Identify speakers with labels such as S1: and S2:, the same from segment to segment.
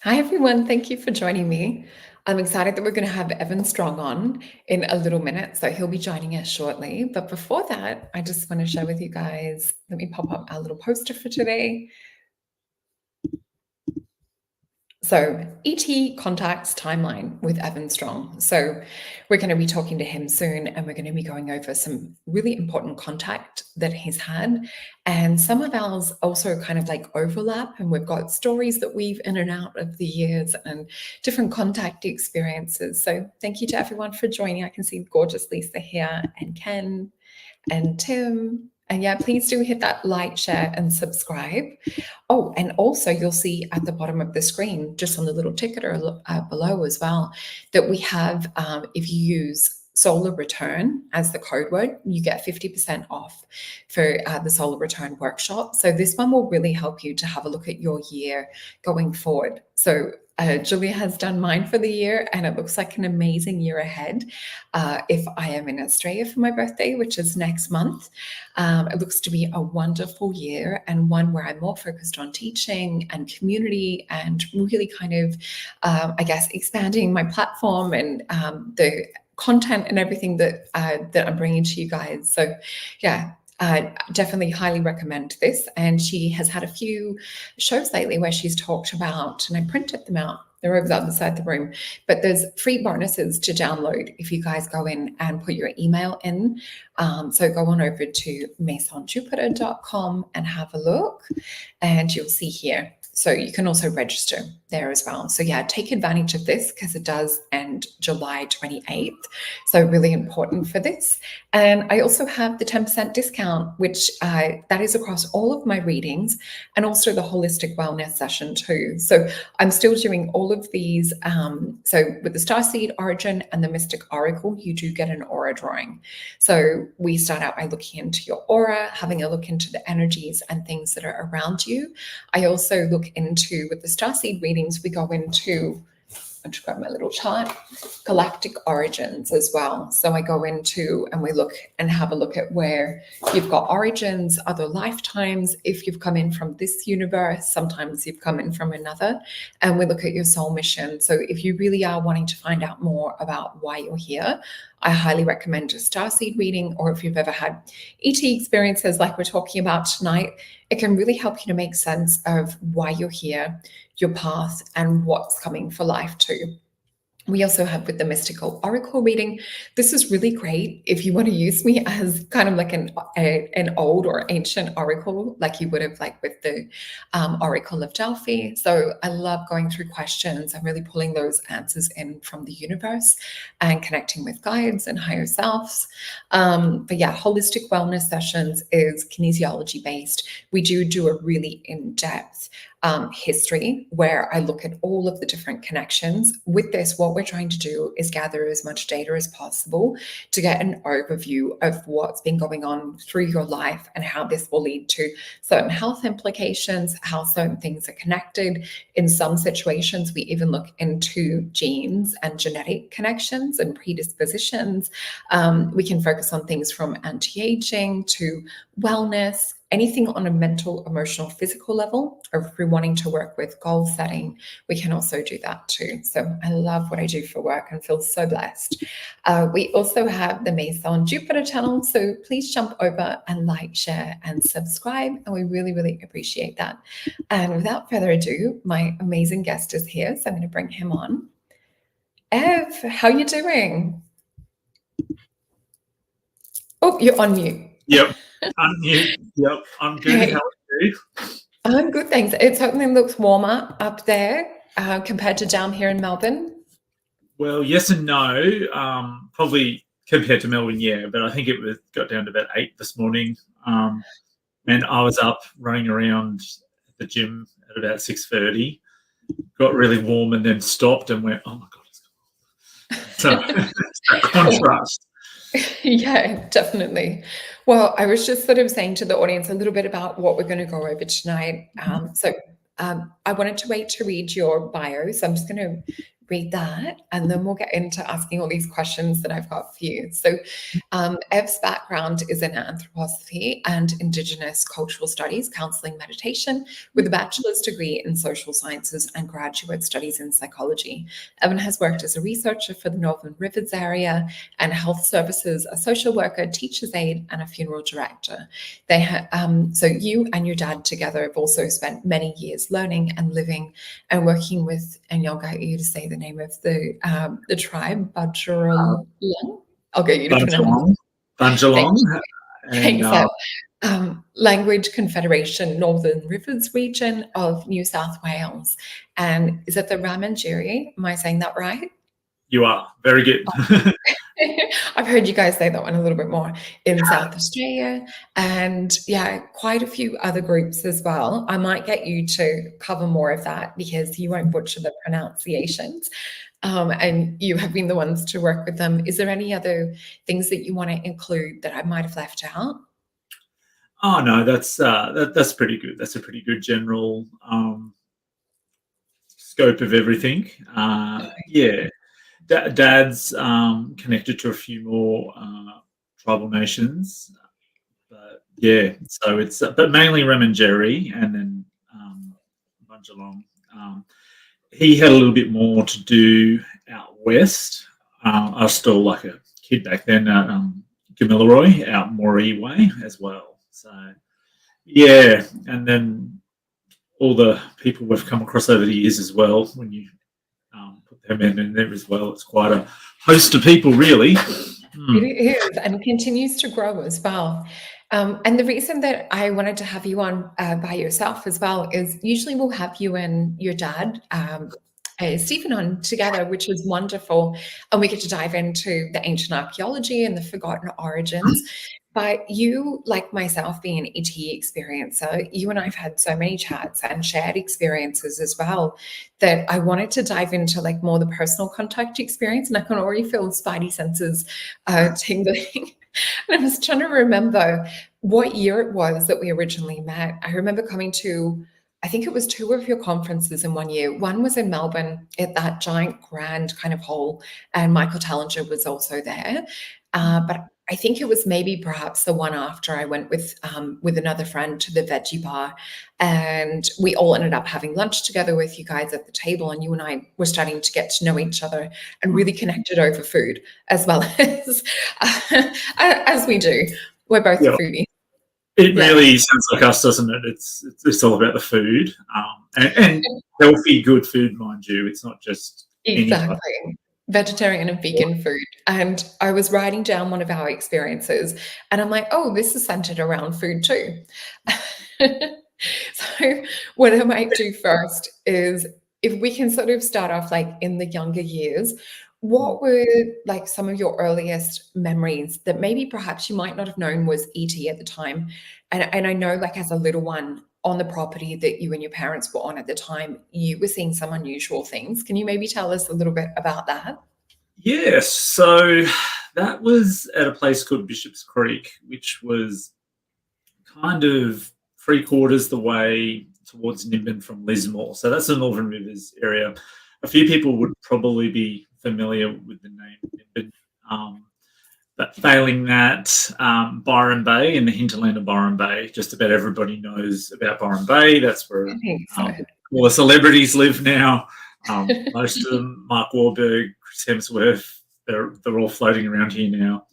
S1: Hi, everyone. Thank you for joining me. I'm excited that we're going to have Evan Strong on in a little minute. So he'll be joining us shortly. But before that, I just want to share with you guys, let me pop up our little poster for today. So, ET contacts timeline with Evan Strong. So, we're going to be talking to him soon and we're going to be going over some really important contact that he's had. And some of ours also kind of like overlap. And we've got stories that weave in and out of the years and different contact experiences. So, thank you to everyone for joining. I can see gorgeous Lisa here and Ken and Tim. And yeah, please do hit that like, share, and subscribe. Oh, and also you'll see at the bottom of the screen, just on the little ticket or below as well, that we have, if you use Solar Return as the code word, you get 50% off for the Solar Return workshop. So this one will really help you to have a look at your year going forward. So Julia has done mine for the year and it looks like an amazing year ahead. If I am in Australia for my birthday, which is next month, it looks to be a wonderful year and one where I'm more focused on teaching and community and really kind of, I guess, expanding my platform and the content and everything that I'm bringing to you guys. So yeah, definitely highly recommend this. And she has had a few shows lately where she's talked about, and I printed them out, they're over the other side of the room, but there's free bonuses to download if you guys go in and put your email in. So go on over to masonjupiter.com and have a look and you'll see here. So you can also register there as well. So yeah, take advantage of this because it does end July 28th. So really important for this. And I also have the 10% discount, which that is across all of my readings and also the holistic wellness session too. So I'm still doing all of these. So with the Starseed Origin and the Mystic Oracle, you do get an aura drawing. So we start out by looking into your aura, having a look into the energies and things that are around you. I also look into, with the Starseed readings, we go into, I'll just grab my little chart, Galactic Origins as well. So I go into and we look and have a look at where you've got origins, other lifetimes, if you've come in from this universe, sometimes you've come in from another, and we look at your soul mission. So if you really are wanting to find out more about why you're here, I highly recommend a Starseed reading, or if you've ever had ET experiences like we're talking about tonight, it can really help you to make sense of why you're here, your path, and what's coming for life too. We also have with the mystical oracle reading. This is really great if you want to use me as kind of like an old or ancient oracle, like you would have like with the Oracle of Delphi. So I love going through questions and really pulling those answers in from the universe and connecting with guides and higher selves. But yeah, holistic wellness sessions is kinesiology based. We do a really in-depth history where I look at all of the different connections. With this, what we're trying to do is gather as much data as possible to get an overview of what's been going on through your life and how this will lead to certain health implications, how certain things are connected. In some situations, we even look into genes and genetic connections and predispositions. We can focus on things from anti-aging to wellness, anything on a mental, emotional, physical level, or if we're wanting to work with goal setting, we can also do that too. So I love what I do for work and feel so blessed. We also have the Mason Jupiter channel, so please jump over and like, share, and subscribe, and we really, really appreciate that. And without further ado, my amazing guest is here, so I'm going to bring him on. Ev, how are you doing? Oh, you're on mute.
S2: Yep, unmute. Yep, I'm good.
S1: Hey.
S2: How are you?
S1: I'm good, thanks. It certainly looks warmer up there compared to down here in Melbourne.
S2: Well, yes and no. Probably compared to Melbourne, yeah, but I think it got down to about 8 this morning. And I was up running around the gym at about 6:30. Got really warm and then stopped and went, oh my God, it's cold. So it's that contrast.
S1: Yeah, definitely. Well, I was just sort of saying to the audience a little bit about what we're going to go over tonight. I wanted to wait to read your bio, so I'm just going to read that, and then we'll get into asking all these questions that I've got for you. So, Ev's background is in anthroposophy and Indigenous cultural studies, counseling, meditation, with a bachelor's degree in social sciences and graduate studies in psychology. Evan has worked as a researcher for the Northern Rivers area and health services, a social worker, teacher's aide, and a funeral director. So you and your dad together have also spent many years learning and living and working with, and I'll get you to say the name of the tribe, Budgerong. I'll get you to pronounce it.
S2: Bunjalong.
S1: Thanks, Language Confederation, Northern Rivers region of New South Wales. And is it the Ramangiri? Am I saying that right?
S2: You are. Very good.
S1: I've heard you guys say that one a little bit more in South Australia, and yeah, quite a few other groups as well. I might get you to cover more of that because you won't butcher the pronunciations, and you have been the ones to work with them. Is there any other things that you want to include that I might have left out?
S2: Oh no, that's pretty good. That's a pretty good general scope of everything. Yeah. Dad's connected to a few more tribal nations, but yeah, so it's but mainly Remengeri and then Bunjalong. He had a little bit more to do out west. I was still like a kid back then at Gamilaroi out Moree way as well. So yeah, and then all the people we've come across over the years as well. When you put them in there as well, it's quite a host of people, really.
S1: It is, and continues to grow as well. And the reason that I wanted to have you on by yourself as well is usually we'll have you and your dad, Stephen, on together, which is wonderful. And we get to dive into the ancient archaeology and the forgotten origins. But you, like myself, being an ET experiencer, you and I have had so many chats and shared experiences as well that I wanted to dive into like more the personal contact experience. And I can already feel spidey senses tingling. And I was trying to remember what year it was that we originally met. I remember coming to, I think it was 2 of your conferences in 1 year. One was in Melbourne at that giant grand kind of hall, and Michael Tallinger was also there. But I think it was maybe perhaps the one after I went with another friend to the veggie bar, and we all ended up having lunch together with you guys at the table, and you and I were starting to get to know each other and really connected over food as well as we do. We're both foodies.
S2: It really sounds like us, doesn't it? It's all about the food and healthy, good food, mind you. It's not just
S1: exactly vegetarian and vegan food. And I was writing down one of our experiences, and I'm like, oh, this is centered around food too. So what I might do first is if we can sort of start off like in the younger years, what were like some of your earliest memories that maybe perhaps you might not have known was ET at the time? And I know like as a little one on the property that you and your parents were on at the time, you were seeing some unusual things. Can you maybe tell us a little bit about that?
S2: Yes. So that was at a place called Bishop's Creek, which was kind of 3/4 the way towards Nimbin from Lismore. So that's the Northern Rivers area. A few people would probably be familiar with the name Nimbin. But failing that, Byron Bay and the hinterland of Byron Bay, just about everybody knows about Byron Bay. That's where all the celebrities live now. Most of them, Mark Wahlberg, Chris Hemsworth, they're all floating around here now.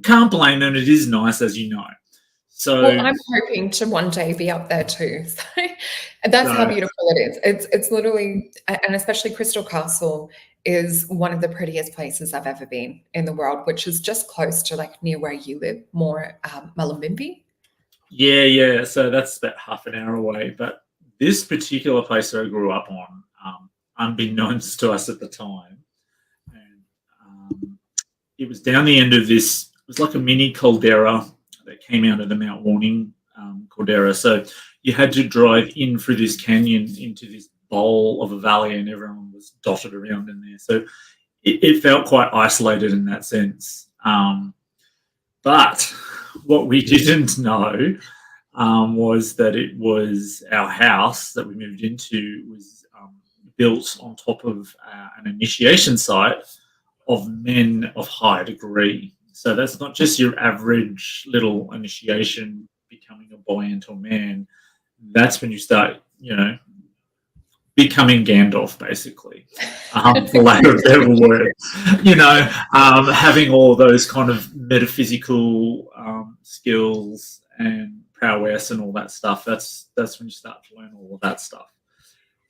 S2: Can't blame them. It is nice, as you know. So,
S1: well, I'm hoping to one day be up there too. So that's how beautiful it is. It's literally, and especially Crystal Castle is one of the prettiest places I've ever been in the world, which is just close to like near where you live, more Mullumbimby.
S2: Yeah. So that's about half an hour away. But this particular place that I grew up on, unbeknownst to us at the time, and it was down the end of this. It was like a mini caldera that came out of the Mount Warning caldera. So you had to drive in through this canyon into this bowl of a valley, and everyone was dotted around in there. So it felt quite isolated in that sense. But what we didn't know was that it was our house that we moved into was built on top of an initiation site of men of high degree. So that's not just your average little initiation becoming a boy into a man. That's when you start, becoming Gandalf, basically, for lack of a better word. Having all those kind of metaphysical skills and prowess and all that stuff. That's when you start to learn all of that stuff.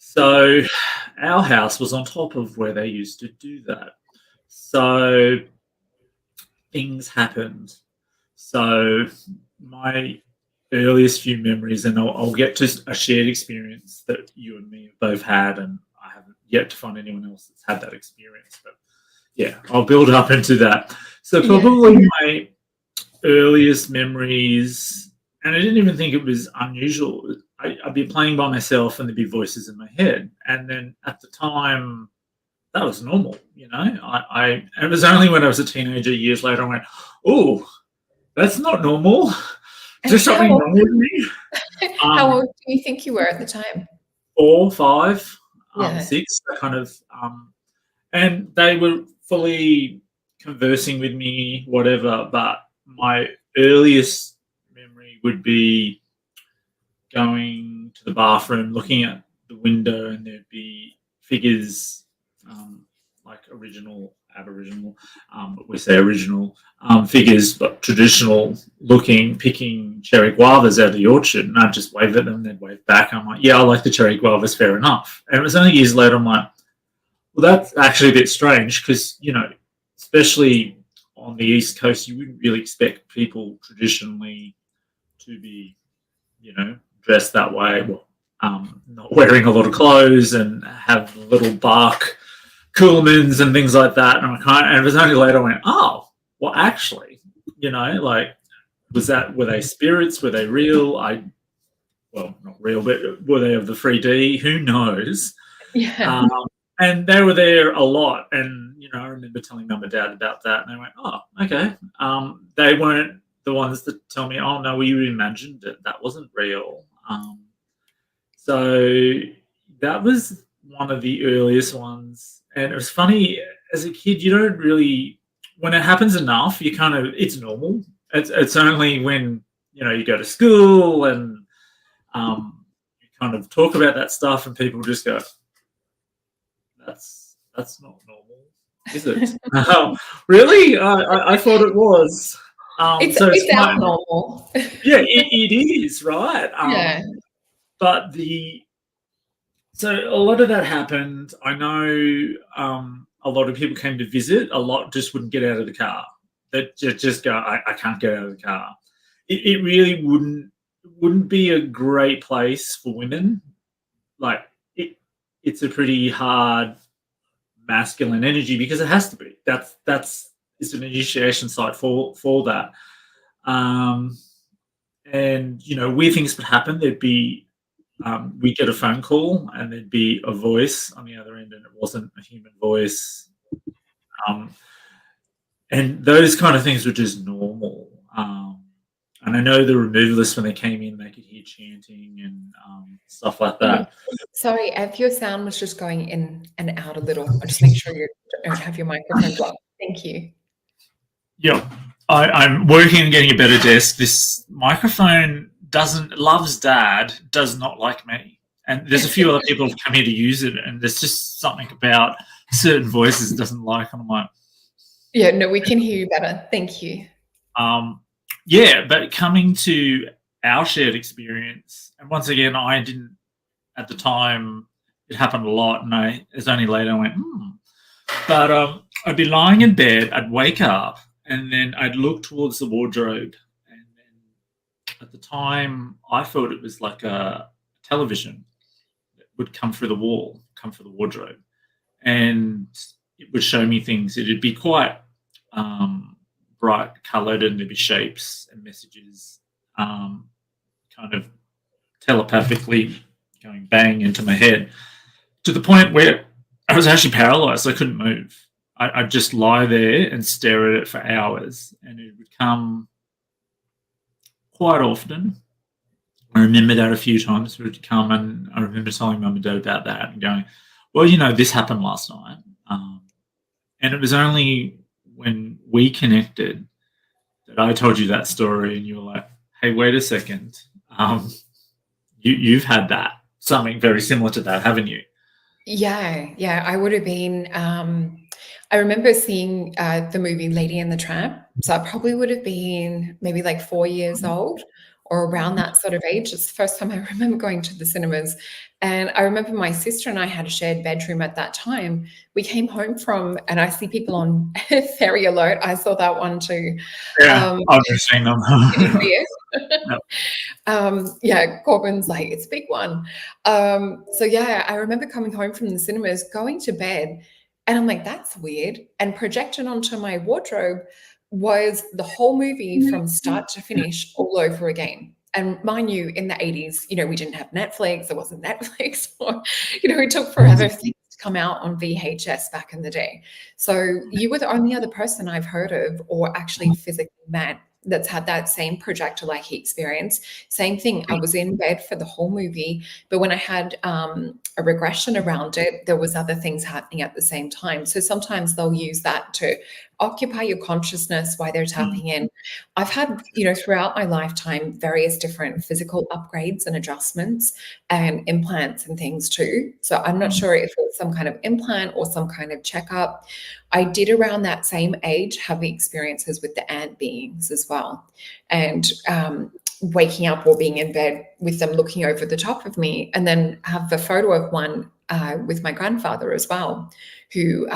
S2: So our house was on top of where they used to do that. So things happened. So my earliest few memories, and I'll get to a shared experience that you and me have both had, and I haven't yet to find anyone else that's had that experience. But yeah, I'll build up into that. So probably my earliest memories, and I didn't even think it was unusual. I'd be playing by myself and there'd be voices in my head. And then at the time, that was normal, and it was only when I was a teenager years later I went, oh, that's not normal. There's something wrong with me.
S1: How old do you think you were at the time?
S2: 4, 5, 6, that kind of, and they were fully conversing with me, whatever. But my earliest memory would be going to the bathroom, looking at the window, and there'd be figures, like original Aboriginal, but we say original figures, but traditional looking, picking cherry guavas out of the orchard, and I'd just wave at them, they'd wave back. I'm like, yeah, I like the cherry guavas, fair enough. And it was only years later I'm like, well, that's actually a bit strange because, especially on the East Coast, you wouldn't really expect people traditionally to be, dressed that way, not wearing a lot of clothes and have little bark Coolmans and things like that. And it was only later I went, oh, well, actually, were they spirits? Were they real? Well, not real, but were they of the 3D? Who knows?
S1: Yeah.
S2: And they were there a lot. And, I remember telling Mum and Dad about that. And they went, oh, okay. They weren't the ones that tell me, oh, no, well, you imagined it. That wasn't real. So that was one of the earliest ones. And it was funny, as a kid, you don't really, when it happens enough, it's normal. It's only when, you go to school and you kind of talk about that stuff and people just go, that's not normal, is it? Really? I thought it was.
S1: It's our normal.
S2: Yeah, it is, right?
S1: Yeah.
S2: But so a lot of that happened. I know a lot of people came to visit. A lot just wouldn't get out of the car. They just go, I can't get out of the car. It really wouldn't be a great place for women. Like it's a pretty hard masculine energy because it has to be. It's an initiation site for that. And weird things would happen. There'd be we'd get a phone call and there'd be a voice on the other end and it wasn't a human voice. And those kind of things were just normal. And I know the removalists, when they came in, they could hear chanting and stuff like that.
S1: Sorry, if your sound was just going in and out a little, I'll just make sure you don't have your microphone blocked. Thank you.
S2: Yeah, I'm working on getting a better desk. This microphone loves Dad, does not like me. And there's a few other people who've come here to use it, and there's just something about certain voices it doesn't like. And I'm like,
S1: yeah, no, we can hear you better. Thank you.
S2: Yeah, but coming to our shared experience, and once again, I didn't, at the time, it happened a lot, and it's only later I went, But I'd be lying in bed, I'd wake up, and then I'd look towards the wardrobe, and then at the time, I thought it was like a television that would come through the wall, come through the wardrobe, and it would show me things. It'd be quite bright coloured, and there'd be shapes and messages kind of telepathically going bang into my head, to the point where I was actually paralysed. I couldn't move. I'd just lie there and stare at it for hours, and it would come quite often. I remember that a few times it would come, and I remember telling Mum and Dad about that and going, Well, this happened last night, and it was only when we connected that I told you that story, and you were like, "Hey, wait a second, you've had something very similar to that, haven't you?"
S1: Yeah, I would have been. I remember seeing the movie Lady and the Tramp. So I probably would have been maybe like 4 years old or around that sort of age. It's the first time I remember going to the cinemas. And I remember my sister and I had a shared bedroom at that time. We came home from, and I see people on Fairy Alert. I saw that one too.
S2: Yeah,
S1: Um,
S2: I've just seen them.
S1: did you see it?
S2: No.
S1: Yeah, Corbin's like, it's a big one. So yeah, I remember coming home from the cinemas, going to bed, and I'm like, that's weird. And projected onto my wardrobe was the whole movie from start to finish all over again. And mind you, in the 80s, we didn't have Netflix, there wasn't Netflix, or, it took forever for things to come out on VHS back in the day. So you were the only other person I've heard of or actually physically met that's had that same projector-like experience. Same thing. I was in bed for the whole movie, but when I had a regression around it, there was other things happening at the same time. So sometimes they'll use that to occupy your consciousness while they're tapping in. I've had, throughout my lifetime, various different physical upgrades and adjustments and implants and things too. So I'm not sure if it's some kind of implant or some kind of checkup. I did around that same age have experiences with the ant beings as well. And waking up or being in bed with them looking over the top of me, and then have the photo of one with my grandfather as well, who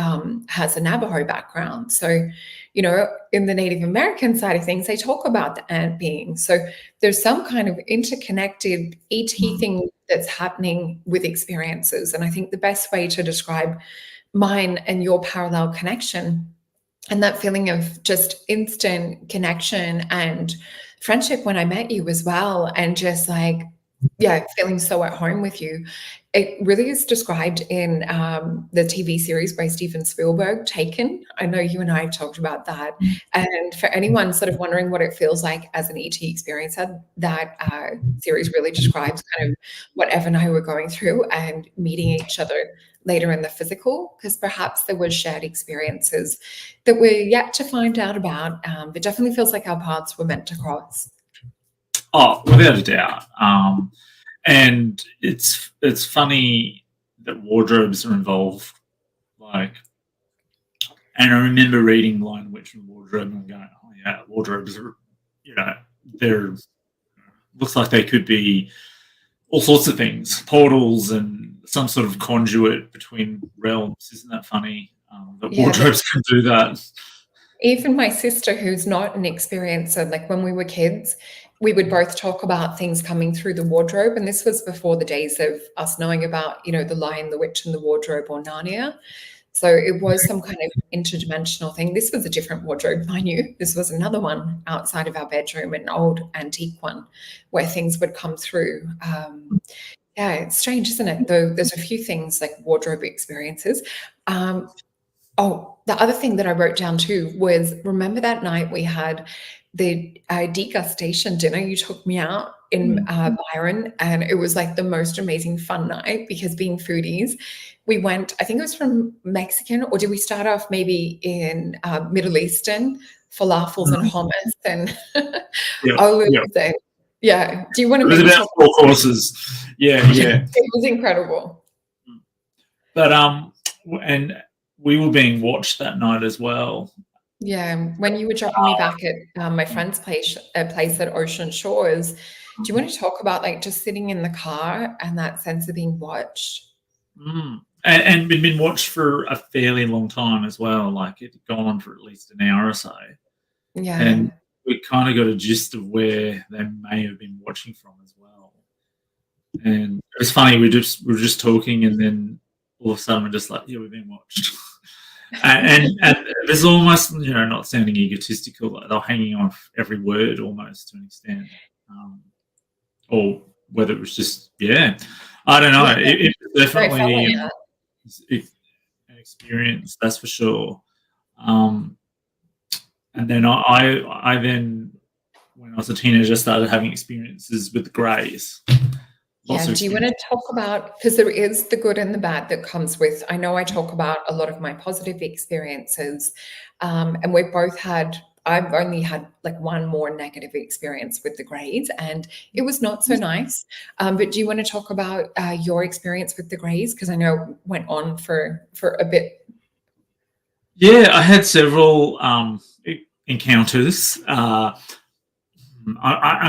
S1: has a Navajo background. So, in the Native American side of things, they talk about the ant beings. So there's some kind of interconnected ET thing that's happening with experiences. And I think the best way to describe mine and your parallel connection and that feeling of just instant connection and friendship when I met you as well, and just like, yeah, feeling so at home with you. It really is described in the TV series by Steven Spielberg, Taken. I know you and I have talked about that. And for anyone sort of wondering what it feels like as an ET experience, that series really describes kind of what Ev and I were going through and meeting each other later in the physical, because perhaps there was shared experiences that we're yet to find out about. But definitely feels like our paths were meant to cross.
S2: Oh, without a doubt. And it's funny that wardrobes are involved. And I remember reading Lion, Witch, and Wardrobe, and going, "Oh yeah, wardrobes are, they're looks like they could be all sorts of things, portals and some sort of conduit between realms." Isn't that funny? That wardrobes can do that.
S1: Even my sister, who's not an experiencer, like when we were kids, we would both talk about things coming through the wardrobe. And this was before the days of us knowing about, the Lion, the Witch, and the Wardrobe, or Narnia. So it was some kind of interdimensional thing. This was a different wardrobe, mind you. This was another one outside of our bedroom, an old antique one where things would come through. Yeah, it's strange, isn't it? Though there's a few things like wardrobe experiences. Oh, the other thing that I wrote down too was, remember that night we had the degustation dinner? You took me out in Byron, and it was like the most amazing fun night because being foodies, we went, I think it was from Mexican, or did we start off maybe in Middle Eastern, falafels and hummus and olives? And yeah. Do you want to
S2: maybe talk about 4 courses? Yeah.
S1: It was incredible.
S2: But and we were being watched that night as well.
S1: Yeah, when you were dropping me back at my friend's place at Ocean Shores, do you want to talk about like just sitting in the car and that sense of being watched?
S2: And we'd been watched for a fairly long time as well. Like it had gone on for at least an hour or so.
S1: Yeah.
S2: And we kind of got a gist of where they may have been watching from as well. And it was funny, we were just talking, and then all of a sudden we're just like, yeah, we've been watched. and there's almost, not sounding egotistical, like they're hanging on every word almost to an extent. Or whether it was just, I don't know. It definitely an experience, that's for sure. And then I then, when I was a teenager, started having experiences with the Greys. lots
S1: Yeah,
S2: of
S1: do you want to
S2: experience.
S1: talk about, because there is the good and the bad that comes with, I know I talk about a lot of my positive experiences, and we've both had, I've only had like one more negative experience with the grades, and it was not so nice. But do you want to talk about your experience with the grades? Because I know it went on for a bit.
S2: Yeah, I had several encounters. I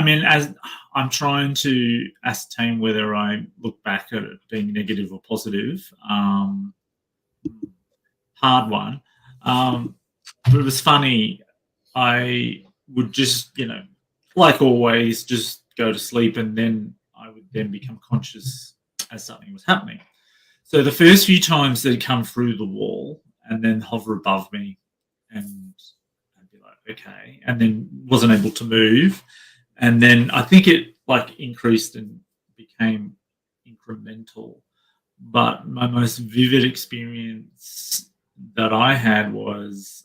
S2: mean, as I'm trying to ascertain whether I look back at it being negative or positive. Hard one. But it was funny. I would just, like always, just go to sleep, and then I would then become conscious as something was happening. So the first few times they'd come through the wall and then hover above me, and I'd be like, okay, and then wasn't able to move. And then I think it like increased and became incremental. But my most vivid experience that I had was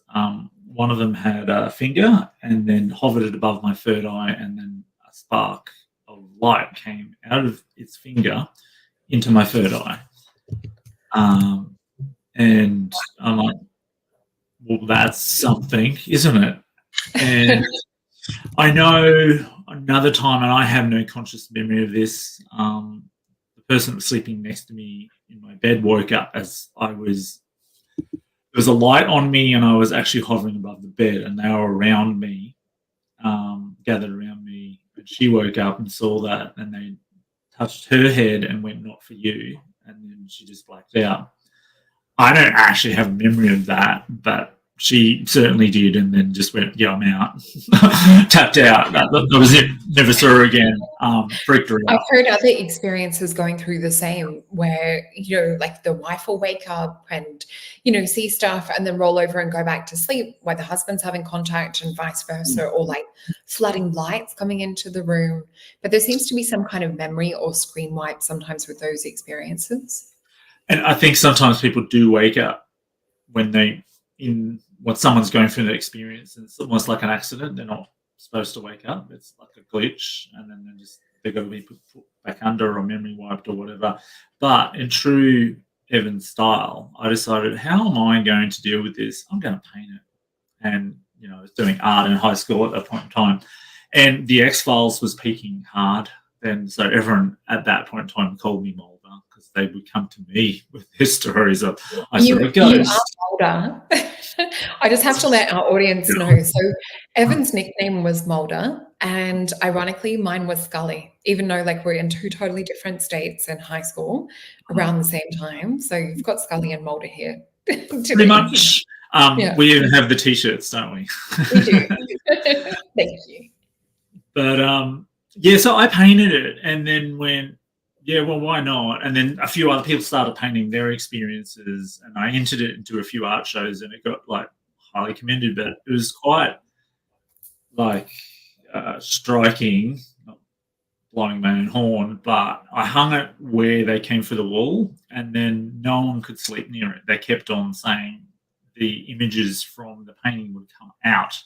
S2: one of them had a finger and then hovered it above my third eye, and then a spark of light came out of its finger into my third eye. And I'm like, well, that's something, isn't it? And I know another time, and I have no conscious memory of this. The person that was sleeping next to me in my bed woke up as there was a light on me, and I was actually hovering above the bed, and they were around me, gathered around me. And she woke up and saw that, and they touched her head and went, "Not for you," and then she just blacked out. I don't actually have a memory of that, but she certainly did, and then just went, "Yeah, I'm out," tapped out. That was it. Never saw her again. Freaked her
S1: I've
S2: out.
S1: heard other experiences going through the same, where, like the wife will wake up and, see stuff and then roll over and go back to sleep, where the husband's having contact and vice versa, or like flooding lights coming into the room. But there seems to be some kind of memory or screen wipe sometimes with those experiences.
S2: And I think sometimes people do wake up when when someone's going through the experience, and it's almost like an accident. They're not supposed to wake up. It's like a glitch, and then they've got to be put back under or memory wiped or whatever. But in true Evan style, I decided, how am I going to deal with this? I'm going to paint it. And I was doing art in high school at that point in time, and the X-Files was peaking hard. And so everyone at that point in time called me Mulder, because they would come to me with their stories of, I saw a
S1: You are
S2: ghost.
S1: Mulder. I just have to let our audience know. So Evan's nickname was Mulder, and ironically, mine was Scully, even though like we're in two totally different states in high school around the same time. So you've got Scully and Mulder here
S2: Pretty
S1: today.
S2: much.
S1: Yeah.
S2: We even have the t-shirts, don't we?
S1: We do. Thank you.
S2: But yeah, so I painted it, and then went, yeah, well, why not? And then a few other people started painting their experiences, and I entered it into a few art shows, and it got like highly commended. But it was quite like striking, not blowing my own horn, but I hung it where they came through the wall, and then no one could sleep near it. They kept on saying the images from the painting would come out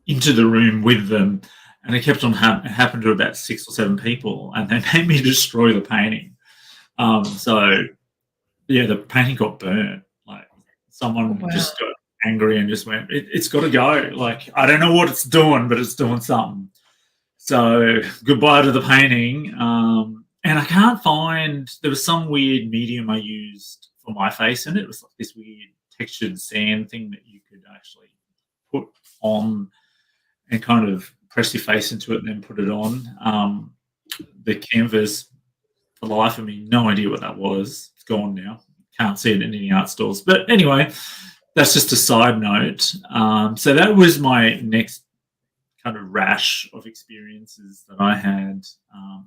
S2: into the room with them, and it kept on it happened to about 6 or 7 people, and they made me destroy the painting. So yeah, the painting got burnt. Like someone just got angry and just went, it's got to go. Like, I don't know what it's doing, but it's doing something. So goodbye to the painting. And I can't find, there was some weird medium I used for my face in it. It was like this weird textured sand thing that you could actually put on and kind of press your face into it and then put it on. The canvas, for the life of me, no idea what that was. It's gone now. Can't see it in any art stores. But anyway, that's just a side note. So that was my next kind of rash of experiences that I had.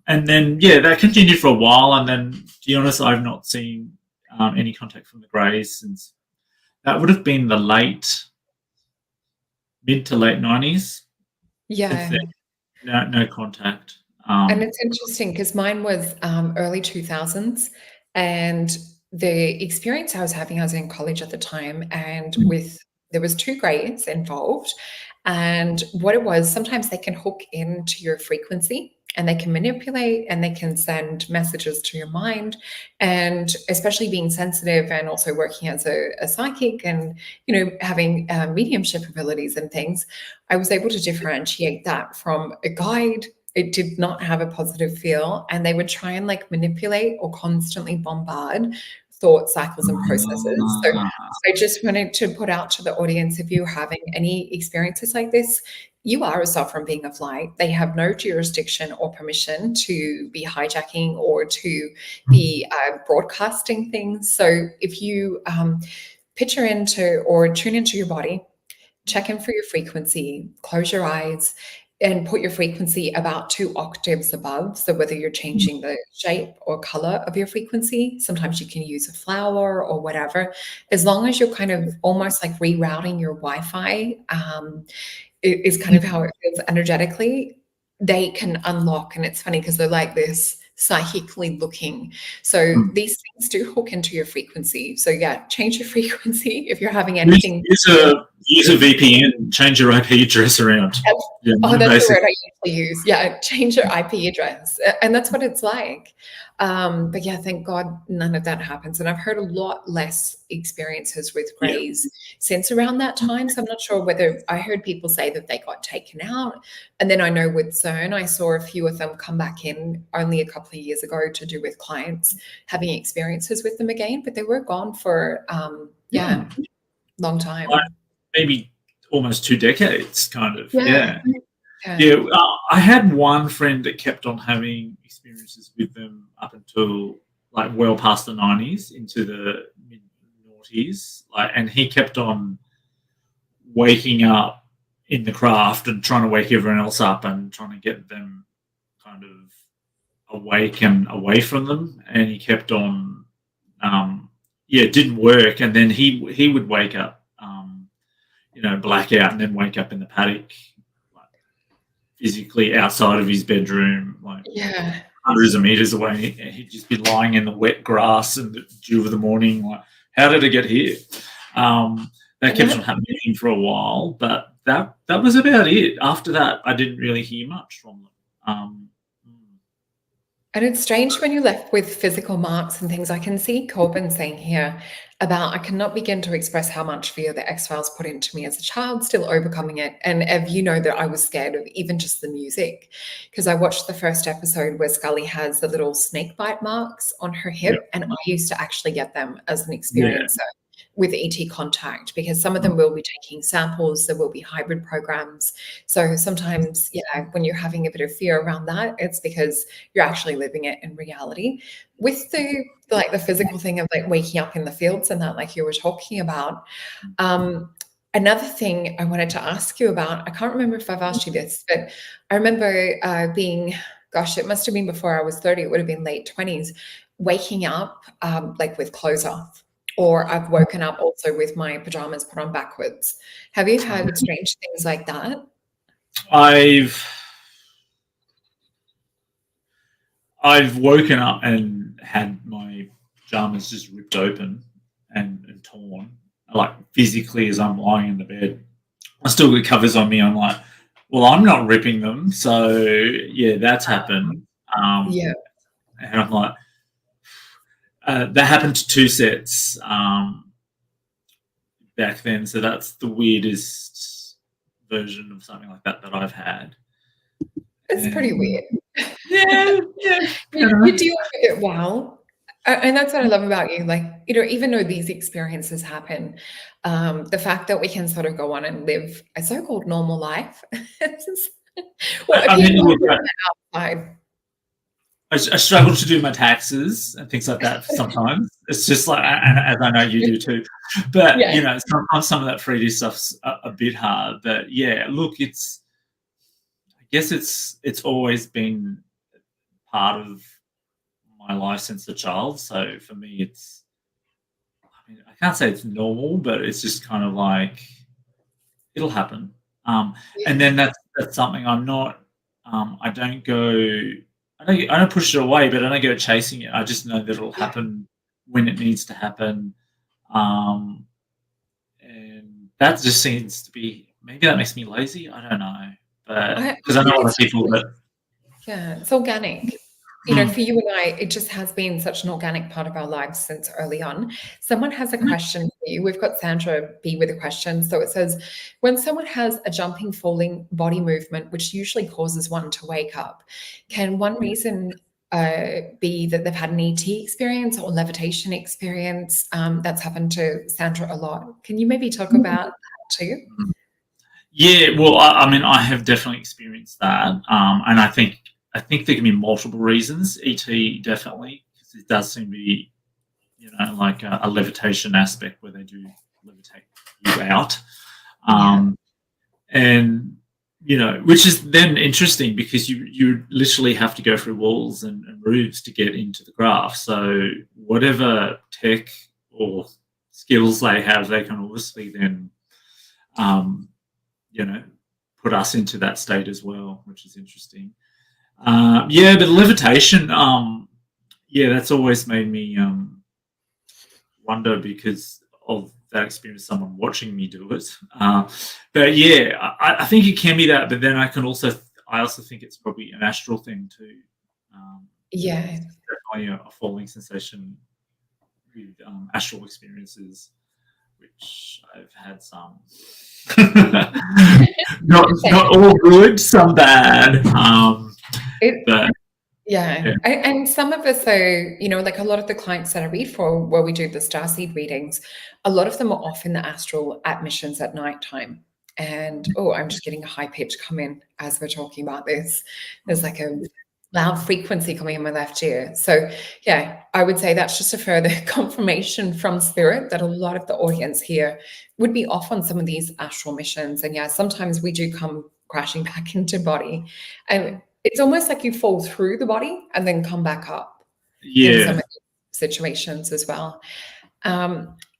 S2: And then, yeah, that continued for a while. And then, to be honest, I've not seen any contact from the Greys since that would have been the mid to late 90s.
S1: Yeah.
S2: No contact.
S1: And it's interesting because mine was early 2000s, and the experience I was having, I was in college at the time, and there was 2 Greys involved. And what it was, sometimes they can hook into your frequency. and they can manipulate and they can send messages to your mind. And especially being sensitive and also working as a psychic and, having mediumship abilities and things, I was able to differentiate that from a guide. It did not have a positive feel, and they would try and like manipulate or constantly bombard thought cycles and processes. So I just wanted to put out to the audience, if you're having any experiences like this, you are a sovereign being of light. They have no jurisdiction or permission to be hijacking or to be broadcasting things. So if you picture into or tune into your body, check in for your frequency, close your eyes, and put your frequency about 2 octaves above. So whether you're changing the shape or color of your frequency, sometimes you can use a flower or whatever, as long as you're kind of almost like rerouting your Wi-Fi, is kind of how it feels energetically, they can unlock. And it's funny because they're like this psychically looking. So these things do hook into your frequency. So yeah, change your frequency if you're having anything.
S2: Use a VPN, change your IP address around.
S1: Yeah, that's the word I usually use. Yeah, change your IP address. And that's what it's like. But yeah, thank God none of that happens. And I've heard a lot less experiences with greys since around that time. So I'm not sure whether I heard people say that they got taken out. And then I know with CERN, I saw a few of them come back in only a couple of years ago to do with clients having experiences with them again, but they were gone for, long time.
S2: Maybe almost 2 decades, kind of.
S1: Yeah.
S2: I had one friend that kept on having experiences with them up until like well past the 90s into the mid noughties, and he kept on waking up in the craft and trying to wake everyone else up and trying to get them kind of awake and away from them, and he kept on it didn't work, and then he would wake up black out and then wake up in the paddock, physically outside of his bedroom, hundreds of meters away. He'd just be lying in the wet grass and the dew of the morning. Like, how did it get here? That kept on happening for a while, but that was about it. After that, I didn't really hear much from them.
S1: And it's strange when you're left with physical marks and things. I can see Corbin saying here about, I cannot begin to express how much fear the X-Files put into me as a child, still overcoming it. And Ev, you know that I was scared of even just the music, because I watched the first episode where Scully has the little snake bite marks on her hip, and I used to actually get them as an experiencer with ET contact, because some of them will be taking samples, there will be hybrid programs. So sometimes, when you're having a bit of fear around that, it's because you're actually living it in reality. With the physical thing of like waking up in the fields and that, like you were talking about, another thing I wanted to ask you about, I can't remember if I've asked you this, but I remember being, gosh, it must have been before I was 30, it would have been late 20s, waking up like with clothes off. Or I've woken up also with my pajamas put on backwards. Have you had strange things like that?
S2: I've woken up and had my pajamas just ripped open and torn, like physically as I'm lying in the bed. I still got covers on me. I'm like, well, I'm not ripping them. So, that's happened. And I'm like, that happened to 2 sets back then. So that's the weirdest version of something like that I've had.
S1: It's pretty weird.
S2: Yeah.
S1: You deal with it well. And that's what I love about you. Like, even though these experiences happen, the fact that we can sort of go on and live a so-called normal life. Outside.
S2: I struggle to do my taxes and things like that sometimes. It's just like, and as I know you do too, but sometimes some of that 3D stuff's a bit hard. But look, I guess it's always been part of my life since a child. So for me, I can't say it's normal, but it's just kind of like it'll happen. And then that's something I'm not. I don't go. I don't push it away, but I don't go chasing it. I just know that it'll happen when it needs to happen. And that just seems to be, maybe that makes me lazy. I don't know. But because I know a lot of people that
S1: Yeah, it's organic. You know, for you and I, it just has been such an organic part of our lives since early on. Someone has a question for you. We've got Sandra B with a question. So it says, when someone has a jumping, falling body movement, which usually causes one to wake up, can one reason be that they've had an ET experience or levitation experience? That's happened to Sandra a lot. Can you maybe talk about that too?
S2: Yeah, well, I mean, I have definitely experienced that, and I think there can be multiple reasons. ET definitely, because it does seem to be, like a levitation aspect where they do levitate you out, and which is then interesting because you literally have to go through walls and roofs to get into the graph. So whatever tech or skills they have, they can obviously then you know, put us into that state as well, which is interesting. Yeah, but levitation, that's always made me wonder because of that experience, someone watching me do it. But yeah, I think it can be that, but then I also think it's probably an astral thing too.
S1: Yeah.
S2: It's definitely a falling sensation with astral experiences, which I've had some. not all good, some bad. But
S1: yeah. And some of us, though, like a lot of the clients that I read for where we do the starseed readings, a lot of them are off in the astral at missions at nighttime. And I'm just getting a high pitch come in as we're talking about this. There's like a loud frequency coming in my left ear. So yeah, I would say that's just a further confirmation from spirit that a lot of the audience here would be off on some of these astral missions. And yeah, sometimes we do come crashing back into body. And it's almost like you fall through the body and then come back up in some of these situations as well.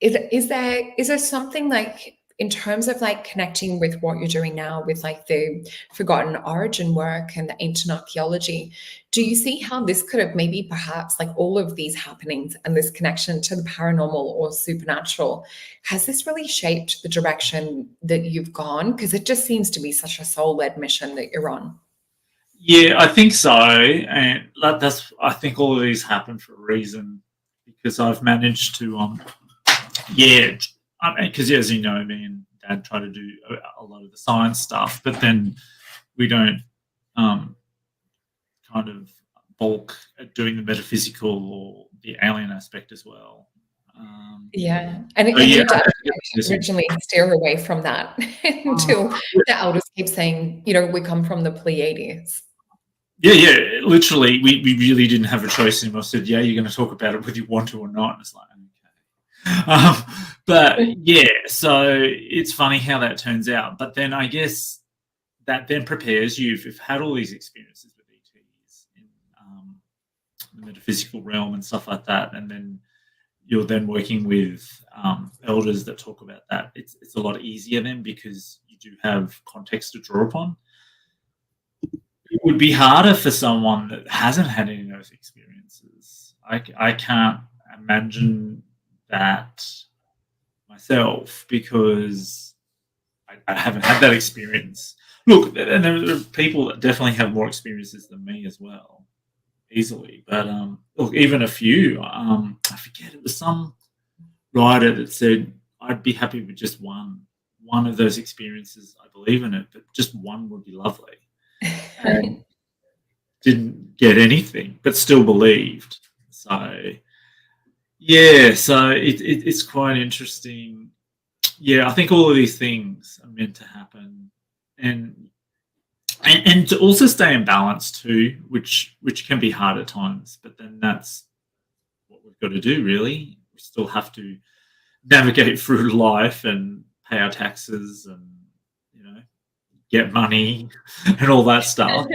S1: Is there something like in terms of like connecting with what you're doing now with like the forgotten origin work and the ancient archaeology, do you see how this could have maybe perhaps like all of these happenings and this connection to the paranormal or supernatural, has this really shaped the direction that you've gone? Because it just seems to be such a soul-led mission that you're on.
S2: Yeah, I think so, and I think all of these happen for a reason because I've managed to because as you know, me and Dad try to do a lot of the science stuff, but then we don't kind of bulk at doing the metaphysical or the alien aspect as well.
S1: And your dad originally steer away from that until the elders keep saying, we come from the Pleiades.
S2: Yeah, literally, we really didn't have a choice anymore. I said, yeah, you're going to talk about it whether you want to or not. And it's like, okay. But yeah, so it's funny how that turns out. But then I guess that then prepares you if you've had all these experiences with ETs in the metaphysical realm and stuff like that, and then you're then working with elders that talk about that. It's a lot easier then because you do have context to draw upon. It would be harder for someone that hasn't had any of those experiences. I can't imagine that myself because I haven't had that experience. Look, and there are people that definitely have more experiences than me as well, easily. But look, even a few. I forget, it was some writer that said I'd be happy with just one of those experiences. I believe in it, but just one would be lovely. And didn't get anything, but still believed. So yeah, so it's quite interesting. Yeah, I think all of these things are meant to happen, and to also stay in balance too, which can be hard at times. But then that's what we've got to do. Really, we still have to navigate through life and pay our taxes and get money and all that stuff.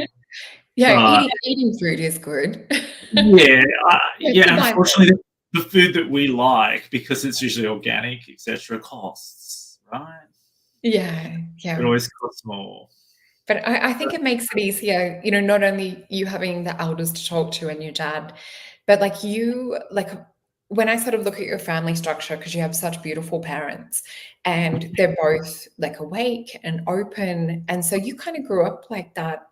S1: Yeah, eating food is good.
S2: Unfortunately, the food that we like, because it's usually organic, etc., costs, right?
S1: Yeah.
S2: It always costs more.
S1: But I think it makes it easier, not only you having the elders to talk to and your dad, but like when I sort of look at your family structure, because you have such beautiful parents and they're both like awake and open. And so you kind of grew up like that,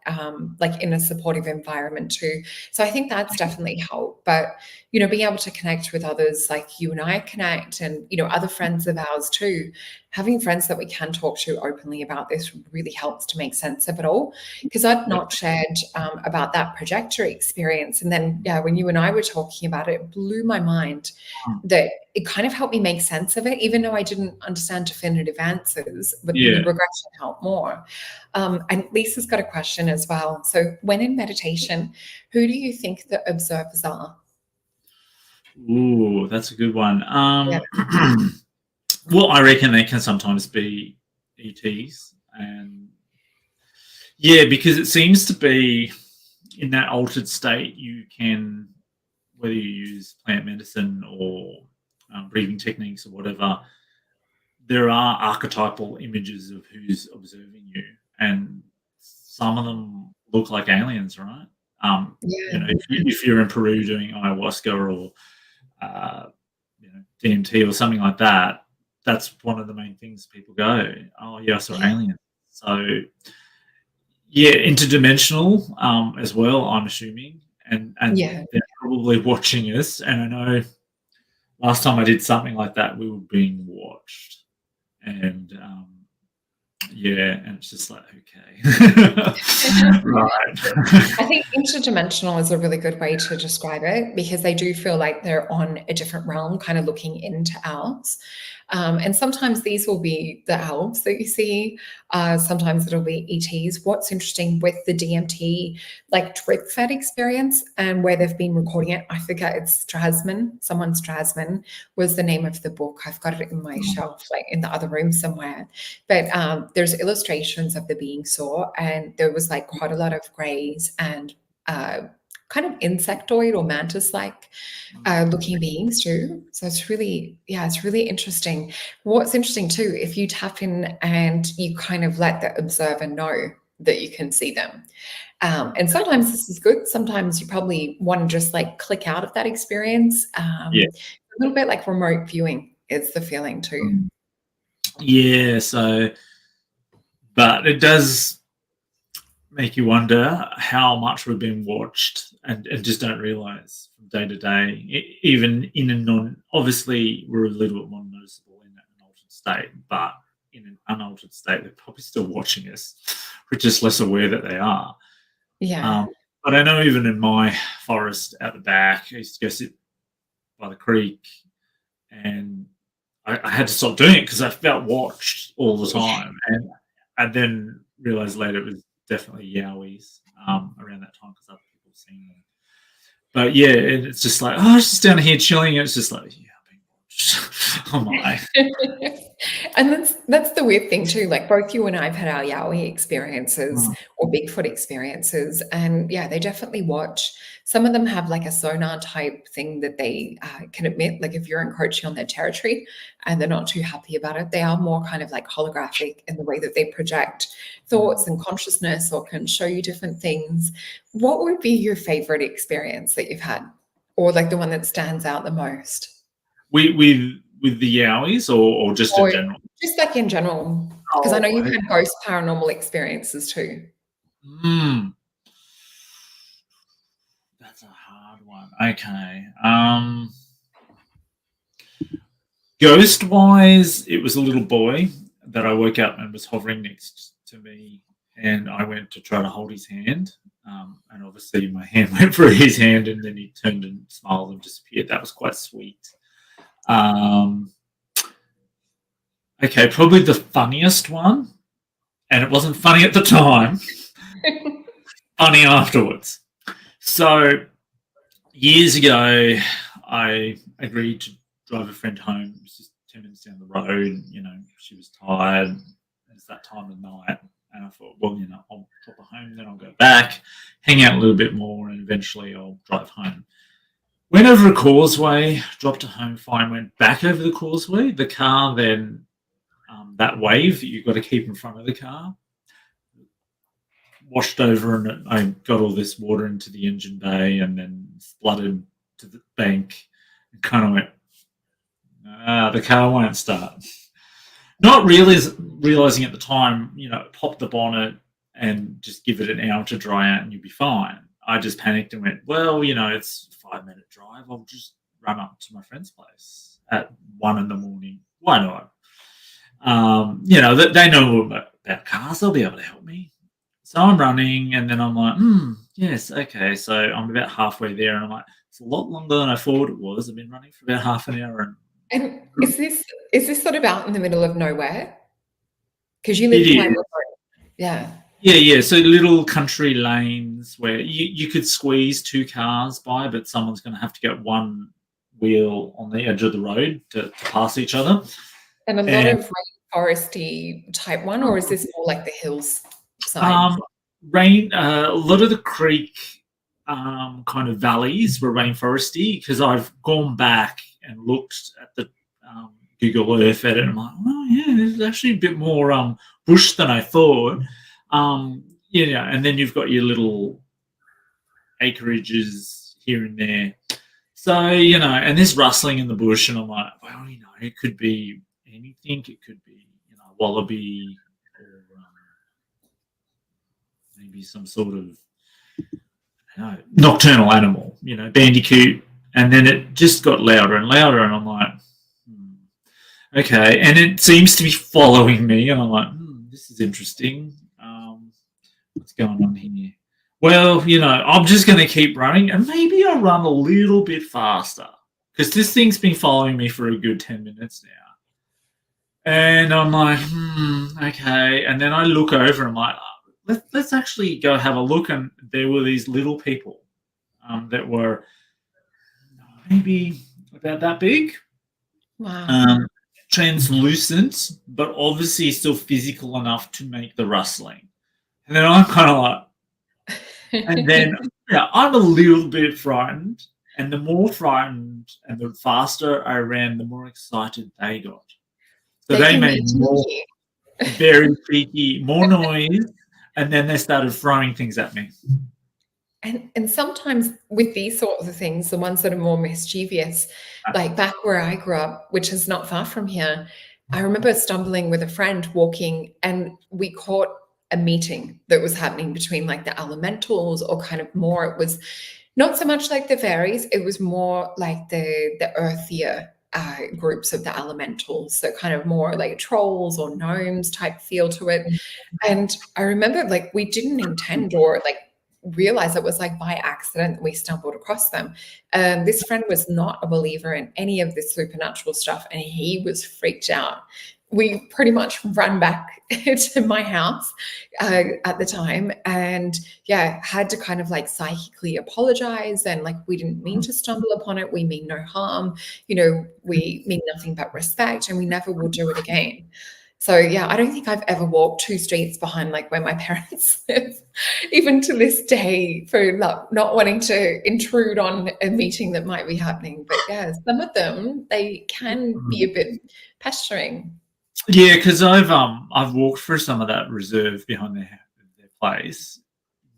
S1: like in a supportive environment too. So I think that's definitely helped. But, being able to connect with others like you and I connect and, other friends of ours too, having friends that we can talk to openly about this really helps to make sense of it all. Because I'd not shared about that projector experience. And then, yeah, when you and I were talking about it, it blew my mind that it kind of helped me make sense of it, even though I didn't understand definitive answers, but the
S2: Yeah.
S1: regression helped more. And Lisa's got a question as well. So when in meditation, who do you think the observers are?
S2: Ooh, that's a good one.
S1: Yeah.
S2: Well, I reckon they can sometimes be ETs, and yeah, because it seems to be in that altered state. You can, whether you use plant medicine or breathing techniques or whatever, there are archetypal images of who's observing you, and some of them look like aliens, right?
S1: Yeah.
S2: If you're in Peru doing ayahuasca or DMT or something like that, that's one of the main things people go, "Oh yeah, I saw
S1: Yeah.
S2: aliens." So yeah, interdimensional as well. I'm assuming, and
S1: Yeah.
S2: they're probably watching us. And I know last time I did something like that, we were being watched, and yeah, and it's just like, okay, right.
S1: I think interdimensional is a really good way to describe it because they do feel like they're on a different realm, kind of looking into ours. And sometimes these will be the elves that you see. Sometimes it'll be ETs. What's interesting with the DMT, like drip fed experience and where they've been recording it, I forget it's Strasman, someone Strasman was the name of the book. I've got it in my shelf, like in the other room somewhere. But there's illustrations of the being saw, and there was like quite a lot of greys and kind of insectoid or mantis-like looking beings too. So it's really, yeah, it's really interesting. What's interesting too, if you tap in and you kind of let the observer know that you can see them. And sometimes this is good. Sometimes you probably want to just like click out of that experience.
S2: Yeah.
S1: A little bit like remote viewing is the feeling too.
S2: Yeah, so, but it does make you wonder how much we've been watched and just don't realize from day to day, even in a obviously we're a little bit more noticeable in an altered state, but in an unaltered state, they're probably still watching us. We're just less aware that they are.
S1: Yeah.
S2: But I know even in my forest out the back, I used to go sit by the creek, and I had to stop doing it because I felt watched all the time. And I then realized later it was definitely Yowies around that time because other people were seeing them. But yeah, it's just like, oh, it's just down here chilling. And it's just like, yeah, I'm being watched. Oh my.
S1: And that's the weird thing too. Like both you and I have had our Yowie experiences
S2: Mm.
S1: or Bigfoot experiences, and yeah, they definitely watch. Some of them have like a sonar type thing that they can emit. Like if you're encroaching on their territory and they're not too happy about it, they are more kind of like holographic in the way that they project thoughts and consciousness or can show you different things. What would be your favorite experience that you've had, or like the one that stands out the most?
S2: With the Yowies or just in
S1: Or
S2: general?
S1: just like in general, because I know
S2: Oh,
S1: you've had ghost paranormal experiences too.
S2: mm, that's a hard one. Okay. Ghost wise, it was a little boy that I woke up and was hovering next to me, and I went to try to hold his hand. And obviously, my hand went through his hand, and then he turned and smiled and disappeared. That was quite sweet. Okay, probably the funniest one, and it wasn't funny at the time, funny afterwards. So, years ago, I agreed to drive a friend home. It was just 10 minutes down the road. She was tired. It's that time of night. And I thought, well, I'll drop her home, then I'll go back, hang out a little bit more, and eventually I'll drive home. Went over a causeway, dropped her home fine, went back over the causeway. The car then, that wave that you've got to keep in front of the car, washed over, and I got all this water into the engine bay and then flooded to the bank. and kind of went, the car won't start. Not really realizing at the time, pop the bonnet and just give it an hour to dry out and you'll be fine. I just panicked and went, well, it's a 5-minute drive. I'll just run up to my friend's place at 1 a.m. Why not? They know about cars. They'll be able to help me. So I'm running, and then I'm like, yes, okay. So I'm about halfway there, and I'm like, it's a lot longer than I thought it was. I've been running for about half an hour.
S1: And is this sort of out in the middle of nowhere? Because you
S2: It
S1: live quite
S2: is.
S1: remote. Yeah.
S2: Yeah. So little country lanes where you could squeeze 2 cars by, but someone's going to have to get one wheel on the edge of the road to pass each other.
S1: And a lot of rainforesty type one, or is this more like the hills side?
S2: A lot of the creek kind of valleys were rainforesty, because I've gone back and looked at the Google Earth at it, and I'm like, oh yeah, there's actually a bit more bush than I thought. And then you've got your little acreages here and there. So, and this rustling in the bush, and I'm like, well, it could be anything. It could be, a wallaby, or maybe some sort of nocturnal animal, bandicoot. And then it just got louder and louder, and I'm like, okay. And it seems to be following me, and I'm like, this is interesting. What's going on here? Well, I'm just going to keep running, and maybe I'll run a little bit faster, because this thing's been following me for a good 10 minutes now. And I'm like, okay. And then I look over, and I'm like, let's actually go have a look. And there were these little people that were maybe about that big.
S1: Wow.
S2: Translucent, but obviously still physical enough to make the rustling. And then I'm kind of like, and then I'm a little bit frightened. And the more frightened and the faster I ran, the more excited they got. So they made more, very cheeky, more noise, and then they started throwing things at me.
S1: And sometimes with these sorts of things, the ones that are more mischievous, like back where I grew up, which is not far from here, I remember stumbling with a friend walking, and we caught a meeting that was happening between like the elementals, or kind of more, it was not so much like the fairies, it was more like the earthier groups of the elementals, so kind of more like trolls or gnomes type feel to it. And I remember like we didn't intend or like realize it was like by accident that we stumbled across them. This friend was not a believer in any of this supernatural stuff, and he was freaked out. We pretty much ran back to my house at the time, and had to kind of like psychically apologize, and like, we didn't mean to stumble upon it, we mean no harm, we mean nothing but respect, and we never will do it again. So I don't think I've ever walked 2 streets behind like where my parents live, even to this day, for not wanting to intrude on a meeting that might be happening. But some of them, they can be a bit pestering.
S2: Yeah, because I've walked through some of that reserve behind their place.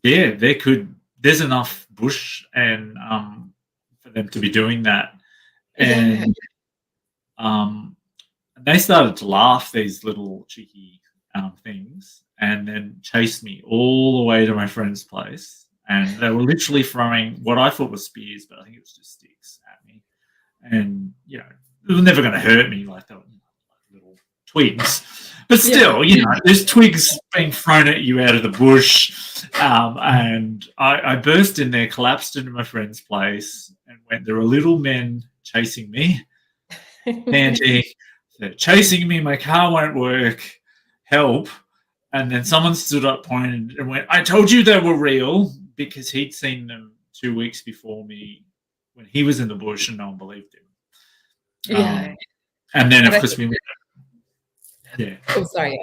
S2: Yeah, there's enough bush and for them to be doing that. And they started to laugh, these little cheeky things, and then chased me all the way to my friend's place. And they were literally throwing what I thought was spears, but I think it was just sticks at me. And they were never going to hurt me, like they were little twigs. But still, there's twigs being thrown at you out of the bush. And I burst in there, collapsed into my friend's place, and went, there were little men chasing me, panting. They're chasing me, my car won't work, help. And then someone stood up, pointed, and went, I told you they were real, because he'd seen them 2 weeks before me when he was in the bush, and no one believed him. And then, of course, we went. Yeah.
S1: Oh, sorry.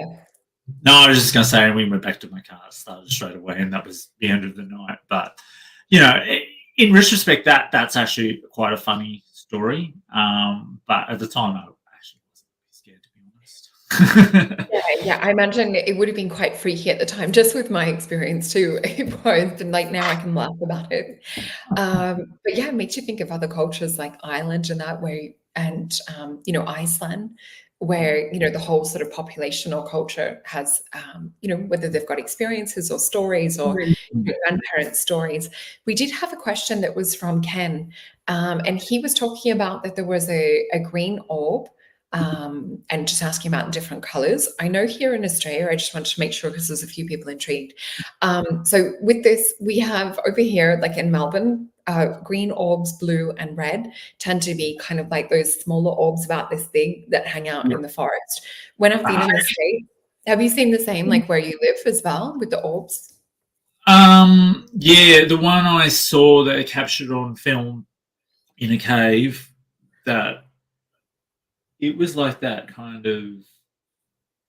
S2: No, I was just going to say, and we went back to my car, started straight away, and that was the end of the night. But, in retrospect, that's actually quite a funny story. But at the time, I actually wasn't scared, to be honest.
S1: Yeah, I imagine it would have been quite freaky at the time, just with my experience too. It was, and like now I can laugh about it. But yeah, it makes you think of other cultures like Ireland and that way, and Iceland, where the whole sort of population or culture has whether they've got experiences or stories or grandparents' stories. We did have a question that was from Ken, and he was talking about that there was a green orb and just asking about different colors. I know here in Australia, I just wanted to make sure because there's a few people intrigued. So with this, we have over here, like in Melbourne, green orbs, blue and red tend to be kind of like those smaller orbs about this big that hang out in the forest. When I've been in the States, have you seen the same like where you live as well with the orbs?
S2: Yeah, the one I saw that I captured on film in a cave, that it was like that kind of,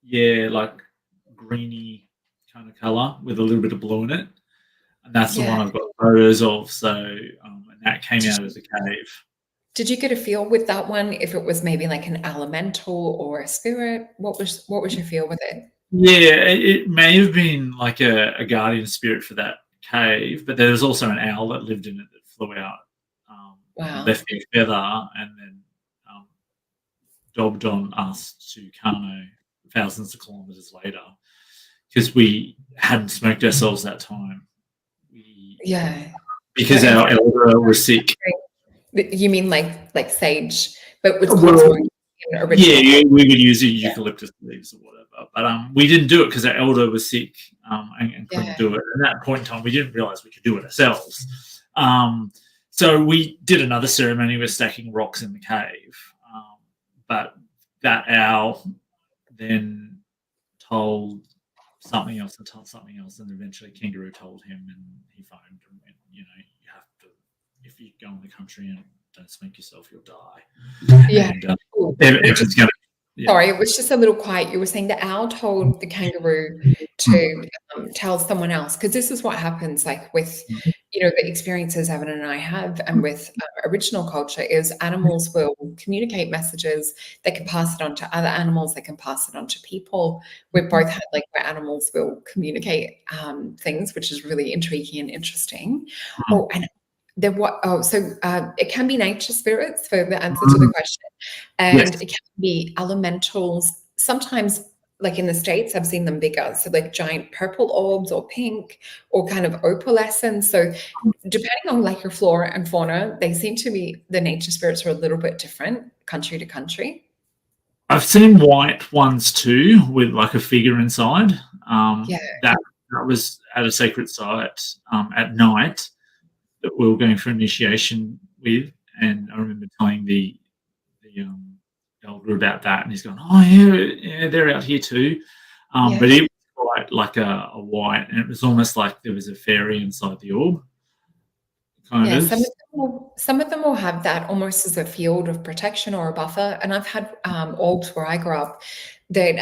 S2: yeah, like greeny kind of color with a little bit of blue in it, and that's the
S1: Yeah.
S2: one I've got photos of. So, and that came
S1: Did
S2: out
S1: you,
S2: of the cave.
S1: did you get a feel with that one if it was maybe like an elemental or a spirit? What was your feel with it?
S2: Yeah, it may have been like a guardian spirit for that cave, but there was also an owl that lived in it that flew out, and
S1: Wow.
S2: left their feather, and then dobbed on us to Kano thousands of kilometres later because we hadn't smoked ourselves that time.
S1: Yeah.
S2: Because
S1: And
S2: our elder was sick.
S1: you mean like sage, but was called
S2: Well,
S1: smoking in
S2: yeah,
S1: original
S2: yeah,
S1: culture.
S2: we would use
S1: Yeah.
S2: eucalyptus leaves or whatever, but we didn't do it because our elder was sick, and couldn't
S1: Yeah.
S2: do it. And at that point in time, we didn't realise we could do it ourselves. So we did another ceremony with stacking rocks in the cave, but that owl then told something else and told something else, and eventually Kangaroo told him, and he phoned and went, you have to, if you go in the country and don't smoke yourself, you'll die.
S1: Yeah.
S2: And
S1: Cool.
S2: if it's going to, yeah.
S1: Sorry, it was just a little quiet. You were saying the owl told the kangaroo to tell someone else, because this is what happens, like with the experiences Evan and I have, and with original culture, is animals will communicate messages. They can pass it on to other animals. They can pass it on to people. We've both had like where animals will communicate things, which is really intriguing and interesting. Oh, and it can be nature spirits for the answer to the question. And
S2: Yes.
S1: it can be elementals. Sometimes, like in the States, I've seen them bigger. So like giant purple orbs or pink or kind of opalescent. So depending on like your flora and fauna, they seem to be, the nature spirits are a little bit different country to country.
S2: I've seen white ones too, with like a figure inside.
S1: Yeah.
S2: That was at a sacred site at night that we were going for initiation with, and I remember telling the elder about that, and he's going, "Oh yeah, they're out here too."
S1: Yeah.
S2: But it was quite like a white, and it was almost like there was a fairy inside the orb, kind
S1: Yeah,
S2: of.
S1: some of them will have that almost as a field of protection or a buffer. And I've had orbs where I grew up that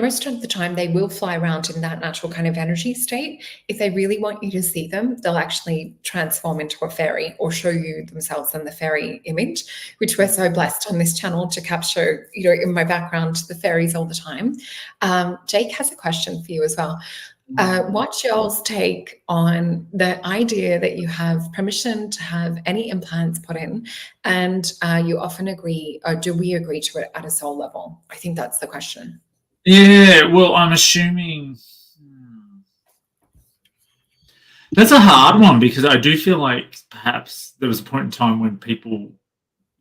S1: most of the time they will fly around in that natural kind of energy state. If they really want you to see them, they'll actually transform into a fairy or show you themselves in the fairy image, which we're so blessed on this channel to capture. In my background, the fairies all the time. Jake has a question for you as well. What's y'all's take on the idea that you have permission to have any implants put in, and you often agree, or do we agree to it at a soul level? I think that's the question.
S2: Yeah, well, I'm assuming that's a hard one, because I do feel like perhaps there was a point in time when people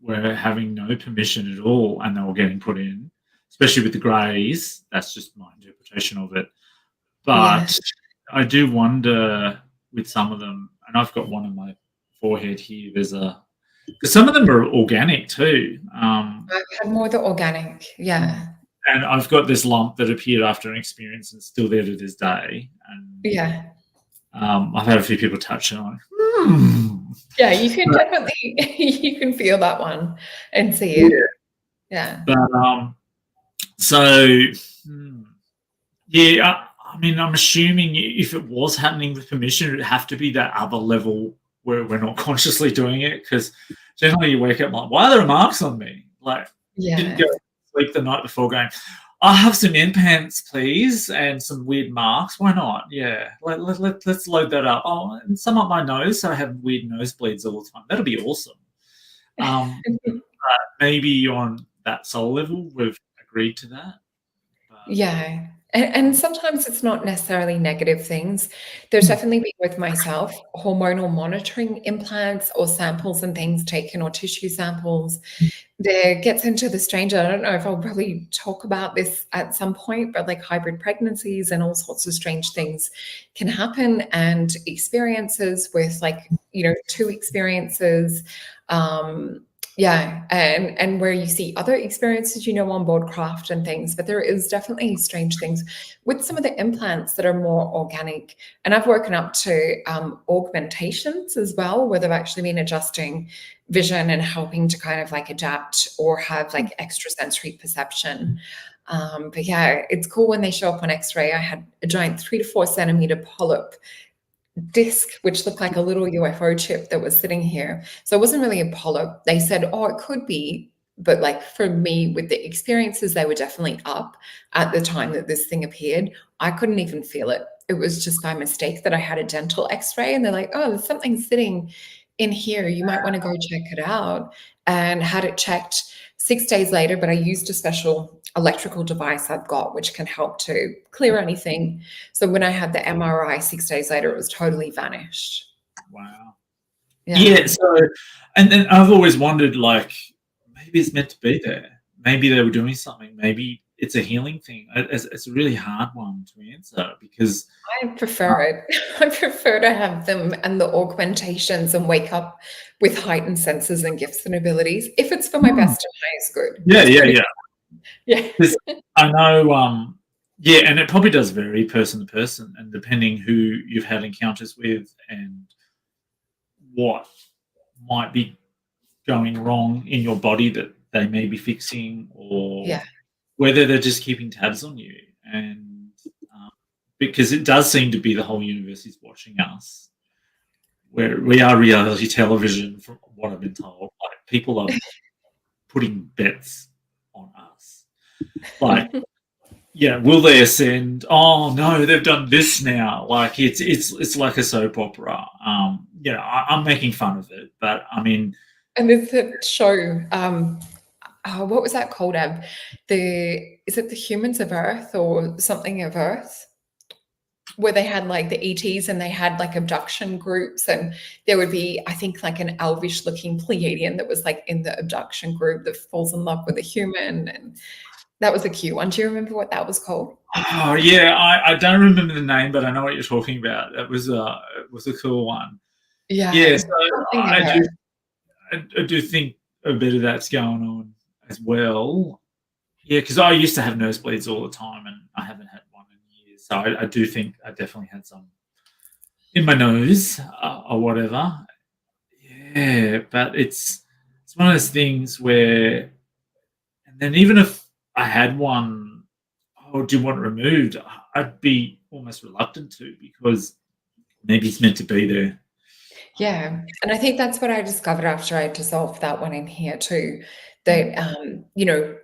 S2: were having no permission at all and they were getting put in, especially with the greys. That's just my interpretation of it.
S1: Yeah,
S2: But I do wonder with some of them, and I've got one on my forehead here. Because some of them are organic too.
S1: I've had more the organic. Yeah,
S2: And I've got this lump that appeared after an experience and it's still there to this day. And
S1: yeah,
S2: I've had a few people touch it. I'm like,
S1: yeah. You can definitely you can feel that one and see it. Yeah,
S2: But so, yeah, I mean, I'm assuming if it was happening with permission, it'd have to be that other level where we're not consciously doing it. Because generally, you wake up like, why are there marks on me? Like, you didn't
S1: yeah,
S2: go to sleep the night before going, I'll have some implants, please, and some weird marks. Why not? Yeah, let's load that up. Oh, and some up my nose, so I have weird nosebleeds all the time. That'll be awesome. Maybe on that soul level, we've agreed to that.
S1: Yeah. And sometimes it's not necessarily negative things. There's definitely been with myself hormonal monitoring implants or samples and things taken or tissue samples. There gets into the stranger. I don't know if I'll probably talk about this at some point, but like hybrid pregnancies and all sorts of strange things can happen, and experiences with like, two experiences. Yeah, and where you see other experiences, on board craft and things, but there is definitely strange things with some of the implants that are more organic. And I've woken up to augmentations as well, where they've actually been adjusting vision and helping to kind of like adapt or have like extrasensory perception. But yeah, it's cool when they show up on X-ray. I had a giant 3 to 4 centimeter polyp disc, which looked like a little UFO chip that was sitting here. So it wasn't really a polyp. They said, oh, it could be. But like for me, with the experiences, they were definitely up at the time that this thing appeared. I couldn't even feel it. It was just by mistake that I had a dental x-ray, and they're like, oh, there's something sitting in here. You might want to go check it out. And had it checked 6 days later, but I used a special electrical device I've got, which can help to clear anything. So when I had the MRI 6 days later, it was totally vanished.
S2: Wow. Yeah.
S1: Yeah.
S2: So, and then I've always wondered, like, maybe it's meant to be there. Maybe they were doing something. Maybe it's a healing thing. It's a really hard one to answer because
S1: I prefer it. I prefer to have them and the augmentations and wake up with heightened senses and gifts and abilities. If it's for my best and highest good.
S2: yeah.
S1: Yeah.
S2: 'Cause I know, yeah, and it probably does vary person to person, and depending who you've had encounters with and what might be going wrong in your body that they may be fixing, or
S1: Yeah.
S2: whether they're just keeping tabs on you. And because it does seem to be the whole universe is watching us, where we are reality television, from what I've been told. Like, people are putting bets on us. Like, yeah, will they ascend? Oh no, they've done this now. Like, it's like a soap opera. I'm making fun of it, but I mean,
S1: And there's a show, what was that called, Ab? Is it the Humans of Earth or something of Earth? Where they had like the ETs and they had like abduction groups, and there would be, I think, like an elvish looking Pleiadian that was like in the abduction group that falls in love with a human, and that was a cute one. Do you remember what that was called?
S2: oh yeah, I don't remember the name, but I know what you're talking about. It was a cool one. Yeah,
S1: Yeah,
S2: so
S1: something of
S2: I do
S1: Earth.
S2: I do think a bit of that's going on as well. Yeah, because I used to have nosebleeds all the time, and I haven't had one in years. So I do think I definitely had some in my nose, or whatever. Yeah, but it's one of those things where, and then even if I had one, oh, do you want it removed? I'd be almost reluctant to, because maybe it's meant to be there.
S1: Yeah, and I think that's what I discovered after I dissolved that one in here too, that,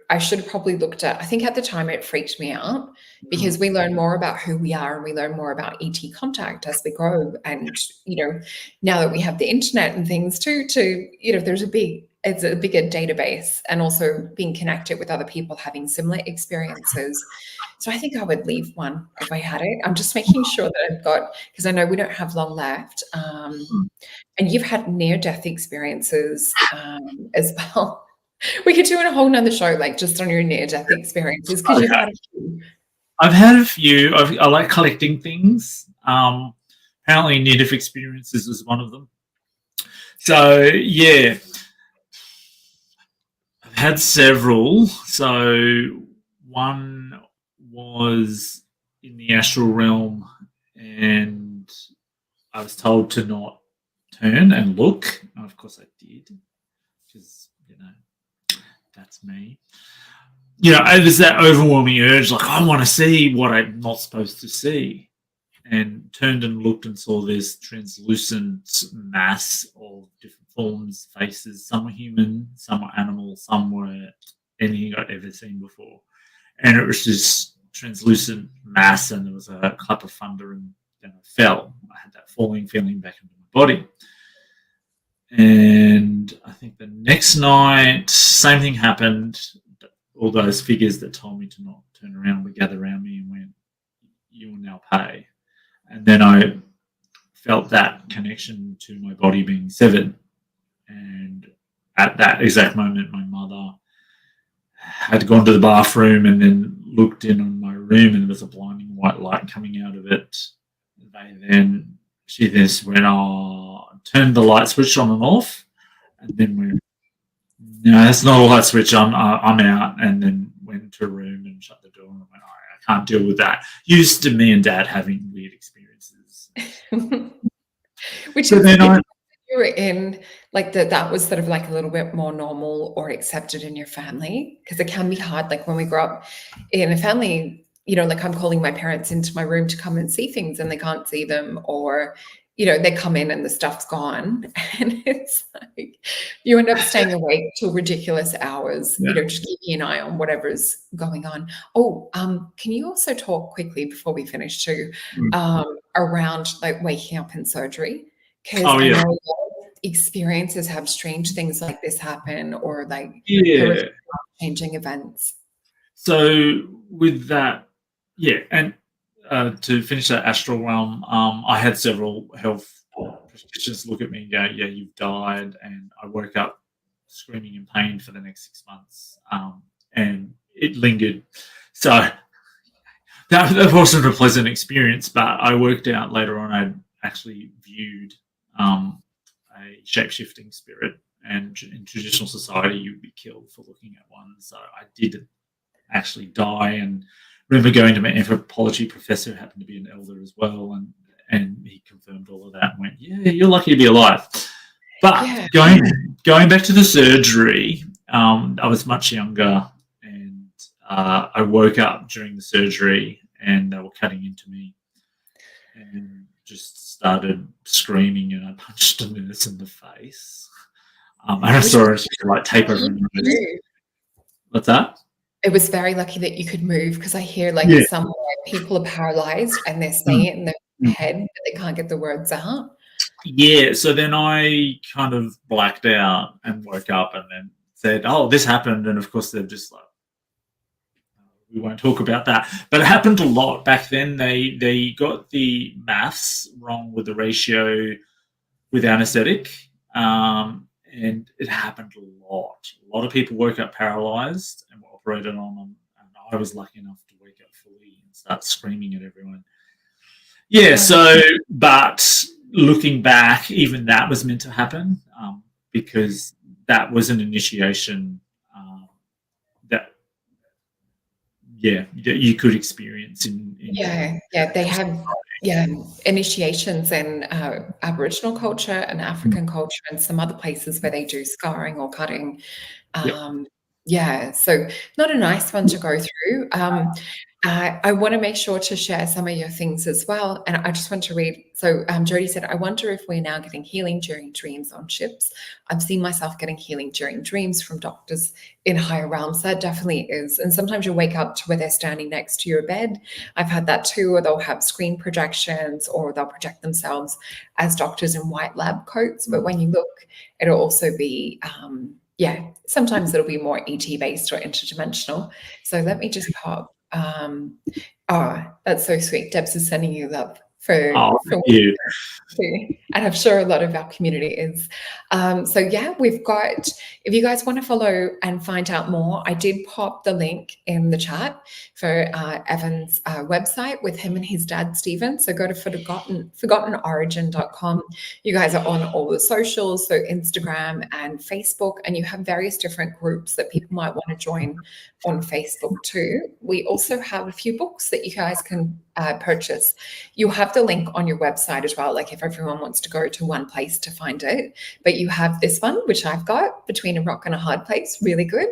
S1: I should have probably looked at, I think at the time it freaked me out because we learn more about who we are and we learn more about ET contact as we grow. And, now that we have the internet and things too, it's a bigger database, and also being connected with other people having similar experiences. So I think I would leave one if I had it. I'm just making sure that I've got, because I know we don't have long left. And you've had near-death experiences as well. We could do a whole nother show, like just on your near-death experiences, because you've
S2: Okay.
S1: had a few.
S2: I've had a few. I like collecting things. Apparently, near-death experiences is one of them. So yeah, I've had several. So one was in the astral realm, and I was told to not turn and look. And of course, I did, because that's me. There's that overwhelming urge, like, I want to see what I'm not supposed to see. And turned and looked and saw this translucent mass of different forms, faces. Some were human, some were animal, some were anything I'd ever seen before. and it was this translucent mass, and there was a clap of thunder, and then I fell. I had that falling feeling back into my body. And I think the next night, same thing happened. All those figures that told me to not turn around would gather around me and went, "You will now pay." And then I felt that connection to my body being severed. And at that exact moment, my mother had gone to the bathroom and then looked in on my room, and there was a blinding white light coming out of it. She just went, "Oh," turned the light switch on and off, and then went, "No, that's not a light switch. I'm out." And then went into a room and shut the door and went, "I can't deal with that." Used to me and Dad having weird experiences.
S1: Which
S2: So
S1: is
S2: then
S1: you were in like that was sort of like a little bit more normal or accepted in your family, because it can be hard. Like when we grow up in a family, like I'm calling my parents into my room to come and see things and they can't see them, or they come in and the stuff's gone, and it's like you end up staying awake till ridiculous hours, just keeping an eye on whatever's going on. Oh, can you also talk quickly before we finish too, around like waking up in surgery? Because I know a lot of experiences have strange things like this happen, or like horrific changing events.
S2: So with that, and to finish that astral realm, I had several health practitioners look at me and go, "Yeah, you've died." And I woke up screaming in pain for the next 6 months, and it lingered. So that wasn't a pleasant experience, but I worked out later on I'd actually viewed a shape-shifting spirit, and in traditional society you'd be killed for looking at one. So I did actually die, and remember going to my anthropology professor, who happened to be an elder as well, and he confirmed all of that and went, "Yeah, you're lucky to be alive." But going back to the surgery, I was much younger, and I woke up during the surgery and they were cutting into me and just started screaming, and I punched a nurse in the face. And I saw her like tape over her nose. What's that?
S1: It was very lucky that you could move, because I hear like somewhere people are paralyzed and they're saying it in their head, but they can't get the words out.
S2: Yeah, so then I kind of blacked out and woke up and then said, "Oh, this happened." And of course they're just like, "We won't talk about that." But it happened a lot back then. They got the maths wrong with the ratio with anesthetic, and it happened a lot. A lot of people woke up paralyzed and were operated on, and I was lucky enough to wake up fully and start screaming at everyone. Yeah, so, but looking back, even that was meant to happen, because that was an initiation that you could experience in
S1: they have initiations in Aboriginal culture and African culture and some other places where they do scarring or cutting. So not a nice one to go through. I want to make sure to share some of your things as well. And I just want to read. So Jody said, "I wonder if we're now getting healing during dreams on ships. I've seen myself getting healing during dreams from doctors in higher realms." That definitely is. And sometimes you wake up to where they're standing next to your bed. I've had that too, or they'll have screen projections, or they'll project themselves as doctors in white lab coats. But when you look, it'll also be, sometimes it'll be more ET based or interdimensional. So let me just pop. That's so sweet. Debs is sending you love for
S2: you.
S1: And I'm sure a lot of our community is. We've got, if you guys want to follow and find out more, I did pop the link in the chat for Evan's website with him and his dad, Stephen. So go to forgottenorigin.com. You guys are on all the socials, so Instagram and Facebook, and you have various different groups that people might want to join on Facebook too. We also have a few books that you guys can purchase. You have the link on your website as well, like if everyone wants to go to one place to find it. But you have this one, which I've got, Between a Rock and a Hard Place, really good.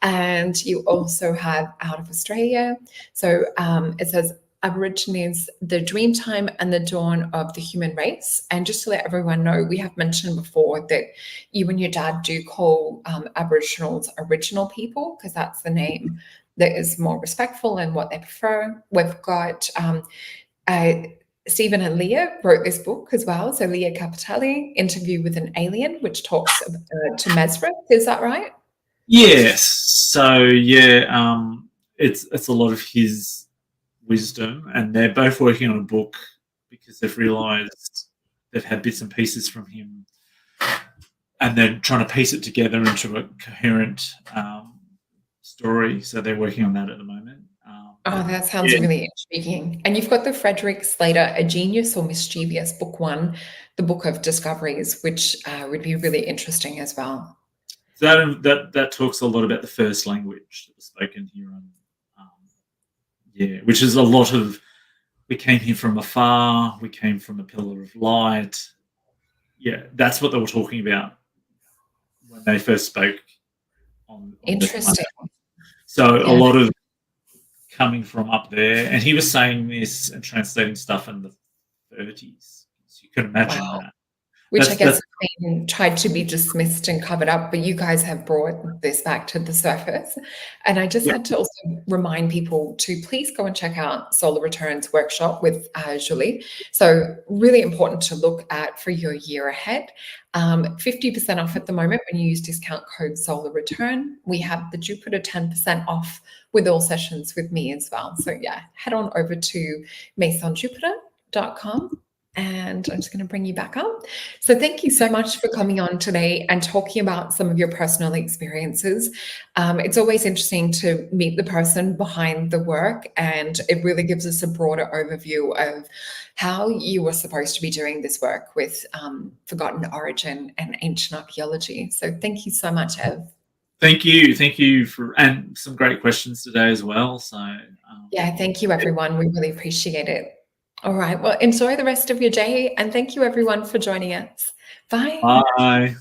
S1: And you also have Out of Australia. So it says Aborigines, the Dreamtime and the Dawn of the Human Race. And just to let everyone know, we have mentioned before that you and your dad do call Aboriginals Original people, because that's the name that is more respectful and what they prefer. We've got Stephen and Leah wrote this book as well. So Leah Capitelli, Interview with an Alien, which talks to Mesrith. Is that right?
S2: Yes. So yeah, it's a lot of his wisdom, and they're both working on a book because they've realised they've had bits and pieces from him, and they're trying to piece it together into a coherent story. So they're working on that at the moment.
S1: Oh, that sounds really intriguing. And you've got the Frederick Slater, A Genius or Mischievous, Book 1, the Book of Discoveries, which would be really interesting as well.
S2: So that talks a lot about the first language that was spoken here on, which is a lot of, we came here from afar, we came from a pillar of light. Yeah, that's what they were talking about when they first spoke on
S1: Interesting.
S2: So a lot of coming from up there, and he was saying this and translating stuff in the 30s. So you can imagine that.
S1: Which I guess has been tried to be dismissed and covered up, but you guys have brought this back to the surface. And I just had to also remind people to please go and check out Solar Returns workshop with Julie. So really important to look at for your year ahead. 50% off at the moment when you use discount code Solar Return. We have the Jupiter 10% off with all sessions with me as well. So yeah, head on over to masonjupiter.com. And I'm just going to bring you back up. So thank you so much for coming on today and talking about some of your personal experiences. It's always interesting to meet the person behind the work, and it really gives us a broader overview of how you were supposed to be doing this work with forgotten origin and ancient archaeology. So thank you so much, Ev.
S2: Thank you and some great questions today as well. So
S1: yeah, thank you everyone. We really appreciate it. All right. Well, enjoy the rest of your day. And thank you, everyone, for joining us. Bye.
S2: Bye.